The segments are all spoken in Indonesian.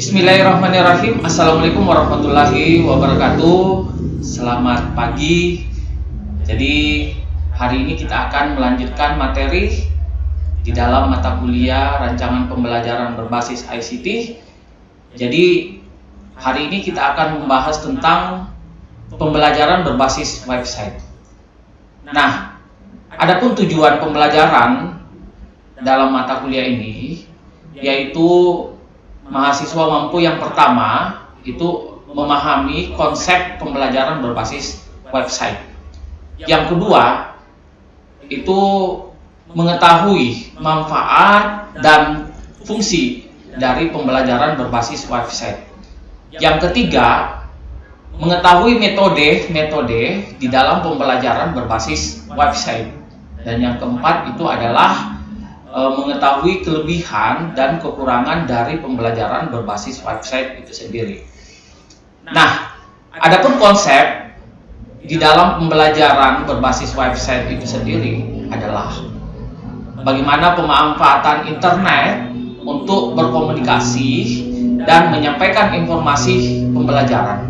Bismillahirrahmanirrahim. Assalamualaikum warahmatullahi wabarakatuh. Selamat pagi. Jadi hari ini kita akan melanjutkan materi di dalam mata kuliah rancangan pembelajaran berbasis ICT. Jadi hari ini kita akan membahas tentang pembelajaran berbasis website. Nah, adapun tujuan pembelajaran dalam mata kuliah ini yaitu mahasiswa mampu yang pertama itu memahami konsep pembelajaran berbasis website. Yang kedua itu mengetahui manfaat dan fungsi dari pembelajaran berbasis website. Yang ketiga, mengetahui metode-metode di dalam pembelajaran berbasis website. Dan yang keempat itu adalah mengetahui kelebihan dan kekurangan dari pembelajaran berbasis website itu sendiri. Nah, adapun konsep di dalam pembelajaran berbasis website itu sendiri adalah bagaimana pemanfaatan internet untuk berkomunikasi dan menyampaikan informasi pembelajaran.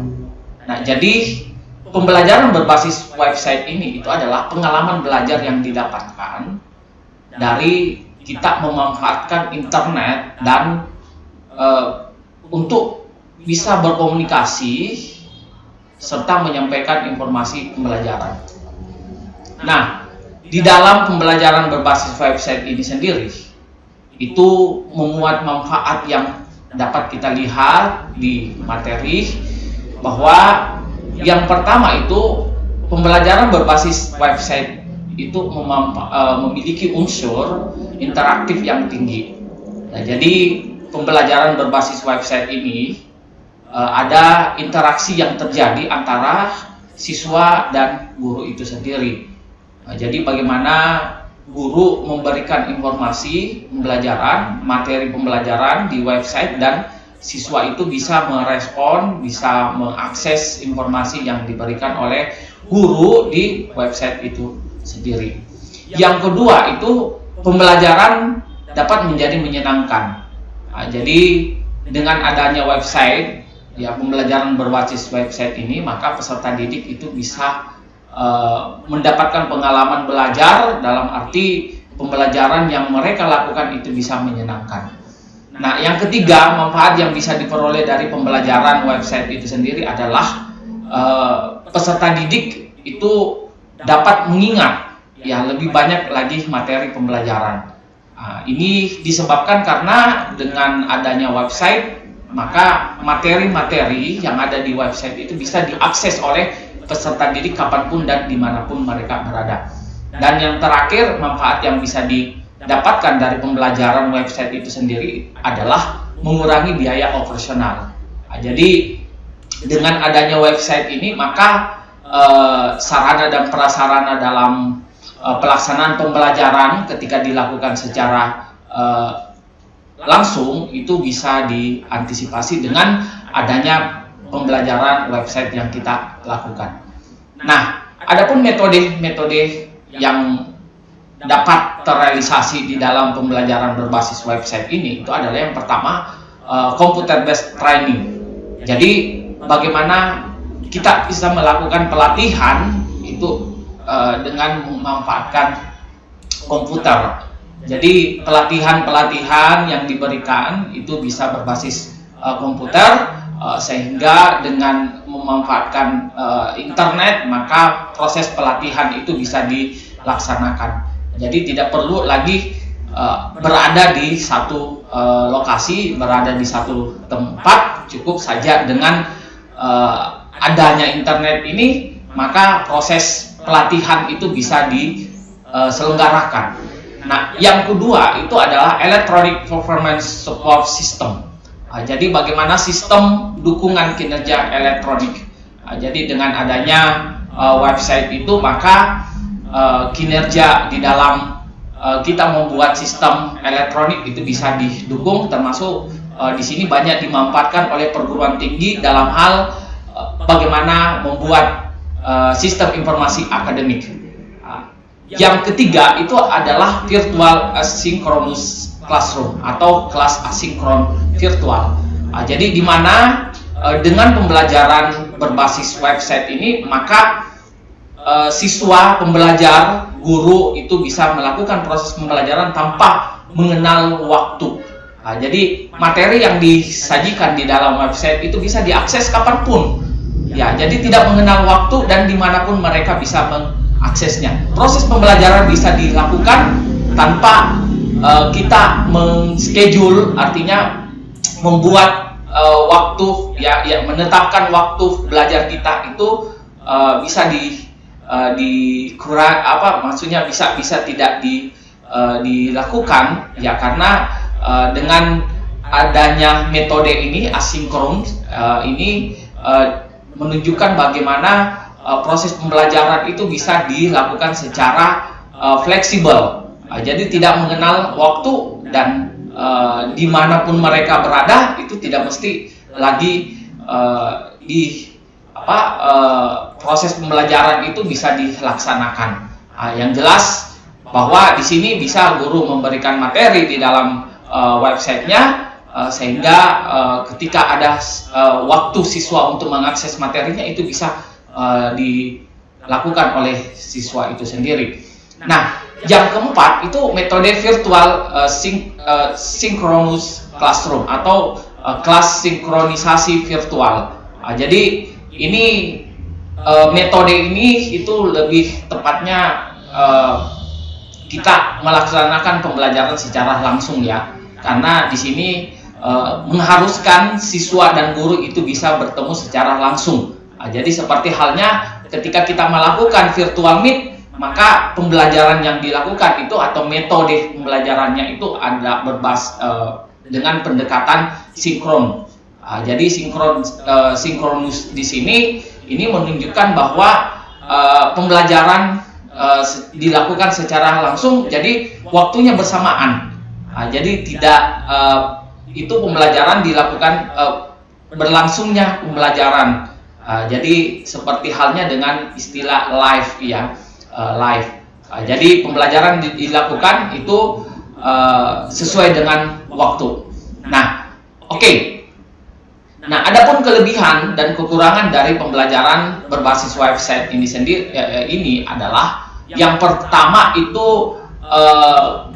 Nah, jadi pembelajaran berbasis website ini itu adalah pengalaman belajar yang didapatkan dari kita memanfaatkan internet dan untuk bisa berkomunikasi serta menyampaikan informasi pembelajaran. Nah, di dalam pembelajaran berbasis website ini sendiri itu memuat manfaat yang dapat kita lihat di materi, bahwa yang pertama itu pembelajaran berbasis website itu memiliki unsur interaktif yang tinggi. Nah, jadi pembelajaran berbasis website ini ada interaksi yang terjadi antara siswa dan guru itu sendiri. Nah, jadi bagaimana guru memberikan informasi pembelajaran, materi pembelajaran di website, dan siswa itu bisa merespon, bisa mengakses informasi yang diberikan oleh guru di website itu sendiri. Yang kedua itu pembelajaran dapat menjadi menyenangkan. Nah, jadi dengan adanya website, ya pembelajaran berbasis website ini, maka peserta didik itu bisa mendapatkan pengalaman belajar dalam arti pembelajaran yang mereka lakukan itu bisa menyenangkan. Nah, yang ketiga, manfaat yang bisa diperoleh dari pembelajaran website itu sendiri adalah peserta didik itu dapat mengingat ya lebih banyak lagi materi pembelajaran. Nah, ini disebabkan karena dengan adanya website, maka materi-materi yang ada di website itu bisa diakses oleh peserta didik kapanpun dan dimanapun mereka berada. Dan yang terakhir, manfaat yang bisa didapatkan dari pembelajaran website itu sendiri adalah mengurangi biaya operasional. Nah, jadi dengan adanya website ini, maka sarana dan prasarana dalam pelaksanaan pembelajaran ketika dilakukan secara langsung itu bisa diantisipasi dengan adanya pembelajaran website yang kita lakukan. Nah, adapun metode-metode yang dapat terrealisasi di dalam pembelajaran berbasis website ini itu adalah yang pertama, computer based training. Jadi bagaimana kita bisa melakukan pelatihan itu dengan memanfaatkan komputer. Jadi pelatihan-pelatihan yang diberikan itu bisa berbasis komputer, sehingga dengan memanfaatkan internet maka proses pelatihan itu bisa dilaksanakan. Jadi tidak perlu lagi berada di satu lokasi, berada di satu tempat, cukup saja dengan adanya internet ini, maka proses pelatihan itu bisa diselenggarakan. Nah, yang kedua itu adalah Electronic Performance Support System. Nah, jadi bagaimana sistem dukungan kinerja elektronik. Nah, jadi dengan adanya website itu, maka kinerja di dalam kita membuat sistem elektronik itu bisa didukung, termasuk di sini banyak dimanfaatkan oleh perguruan tinggi dalam hal bagaimana membuat sistem informasi akademik. Yang ketiga itu adalah virtual asynchronous classroom atau kelas asinkron virtual. Jadi di mana dengan pembelajaran berbasis website ini, maka siswa, pembelajar, guru itu bisa melakukan proses pembelajaran tanpa mengenal waktu. Jadi materi yang disajikan di dalam website itu bisa diakses kapanpun. Ya, jadi tidak mengenal waktu dan dimanapun mereka bisa mengaksesnya. Proses pembelajaran bisa dilakukan tanpa kita men-schedule, artinya membuat waktu, ya menetapkan waktu belajar kita itu bisa dikurang, maksudnya bisa tidak dilakukan, ya, karena dengan adanya metode ini asinkron ini menunjukkan bagaimana proses pembelajaran itu bisa dilakukan secara fleksibel. Jadi tidak mengenal waktu dan dimanapun mereka berada itu tidak mesti lagi proses pembelajaran itu bisa dilaksanakan. Yang jelas bahwa di sini bisa guru memberikan materi di dalam websitenya, sehingga ketika ada waktu siswa untuk mengakses materinya itu bisa dilakukan oleh siswa itu sendiri. Nah, yang keempat itu metode virtual synchronous classroom atau kelas sinkronisasi virtual. Jadi ini metode ini itu lebih tepatnya kita melaksanakan pembelajaran secara langsung, ya, karena di sini mengharuskan siswa dan guru itu bisa bertemu secara langsung. Jadi seperti halnya ketika kita melakukan virtual meet, maka pembelajaran yang dilakukan itu atau metode pembelajarannya itu ada berbasis dengan pendekatan sinkron. Jadi sinkronus di sini ini menunjukkan bahwa pembelajaran dilakukan secara langsung, jadi waktunya bersamaan. Jadi tidak itu pembelajaran dilakukan berlangsungnya pembelajaran. Jadi seperti halnya dengan istilah live, ya, live. Jadi pembelajaran dilakukan itu sesuai dengan waktu. Nah, oke. Nah, adapun kelebihan dan kekurangan dari pembelajaran berbasis website ini sendiri ini adalah yang pertama itu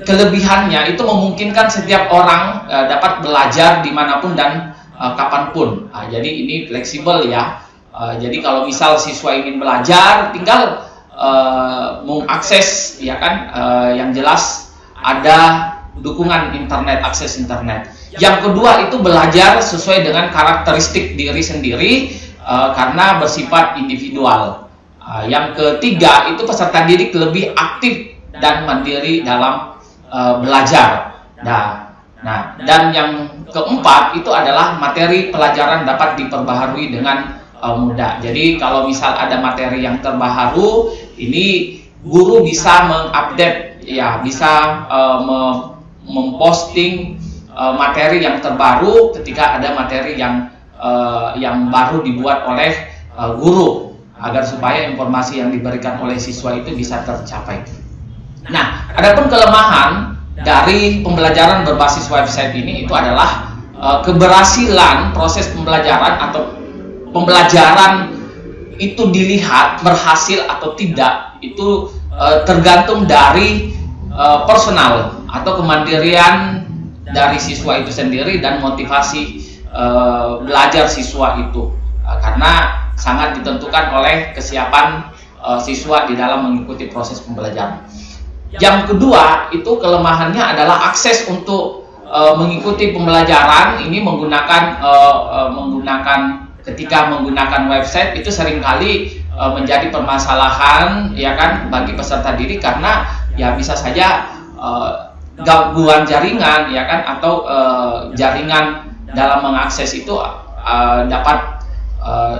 kelebihannya itu memungkinkan setiap orang dapat belajar dimanapun dan kapanpun. Jadi ini fleksibel, ya. Jadi kalau misal siswa ingin belajar, tinggal mengakses, ya kan, yang jelas ada dukungan internet, akses internet. Yang kedua itu belajar sesuai dengan karakteristik diri sendiri karena bersifat individual. Yang ketiga itu peserta didik lebih aktif dan mandiri dalam belajar. Nah, dan yang keempat itu adalah materi pelajaran dapat diperbaharui dengan mudah. Jadi kalau misal ada materi yang terbaru, ini guru bisa mengupdate, ya, bisa memposting materi yang terbaru ketika ada materi yang baru dibuat oleh guru, agar supaya informasi yang diberikan oleh siswa itu bisa tercapai. Nah, adapun kelemahan dari pembelajaran berbasis website ini itu adalah keberhasilan proses pembelajaran atau pembelajaran itu dilihat berhasil atau tidak itu tergantung dari personal atau kemandirian dari siswa itu sendiri dan motivasi belajar siswa itu, karena sangat ditentukan oleh kesiapan siswa di dalam mengikuti proses pembelajaran. Yang kedua itu kelemahannya adalah akses untuk mengikuti pembelajaran ini menggunakan ketika menggunakan website itu seringkali menjadi permasalahan, ya kan, bagi peserta didik, karena ya bisa saja gangguan jaringan, ya kan, atau jaringan dalam mengakses itu dapat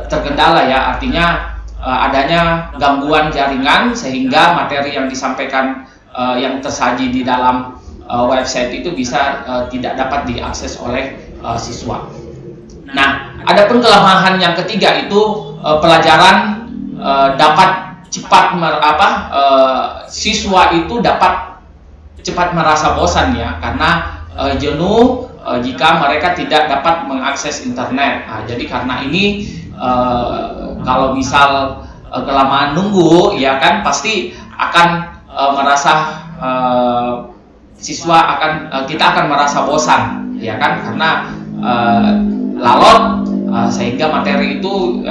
terkendala, ya, artinya adanya gangguan jaringan sehingga materi yang disampaikan yang tersaji di dalam website itu bisa tidak dapat diakses oleh siswa. Nah, adapun kelemahan yang ketiga itu pelajaran dapat cepat siswa itu dapat cepat merasa bosan, ya, karena jenuh jika mereka tidak dapat mengakses internet. Nah, jadi karena ini kalau misal kelamaan nunggu, ya kan pasti akan merasa kita akan merasa bosan, ya kan, karena lalot sehingga materi itu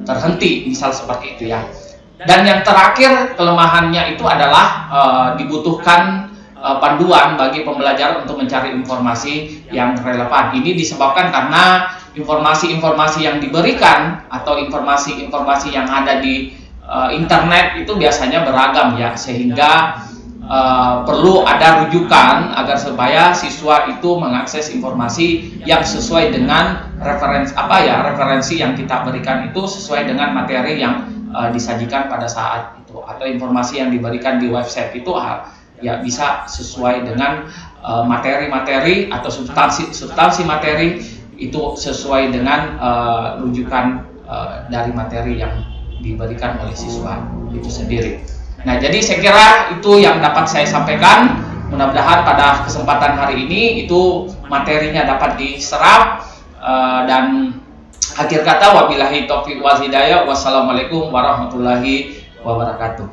terhenti, misal seperti itu ya. Dan yang terakhir kelemahannya itu adalah dibutuhkan panduan bagi pembelajar untuk mencari informasi yang relevan. Ini disebabkan karena informasi-informasi yang diberikan atau informasi-informasi yang ada di internet itu biasanya beragam ya, sehingga perlu ada rujukan agar supaya siswa itu mengakses informasi yang sesuai dengan referensi yang kita berikan itu sesuai dengan materi yang disajikan pada saat itu, atau informasi yang diberikan di website itu ya bisa sesuai dengan materi-materi atau substansi materi itu sesuai dengan rujukan dari materi yang diberikan oleh siswa itu sendiri. Nah, jadi saya kira itu yang dapat saya sampaikan. Mudah-mudahan pada kesempatan hari ini itu materinya dapat diserap, dan akhir kata wabillahi taufiq wal hidayah. Wassalamualaikum warahmatullahi wabarakatuh.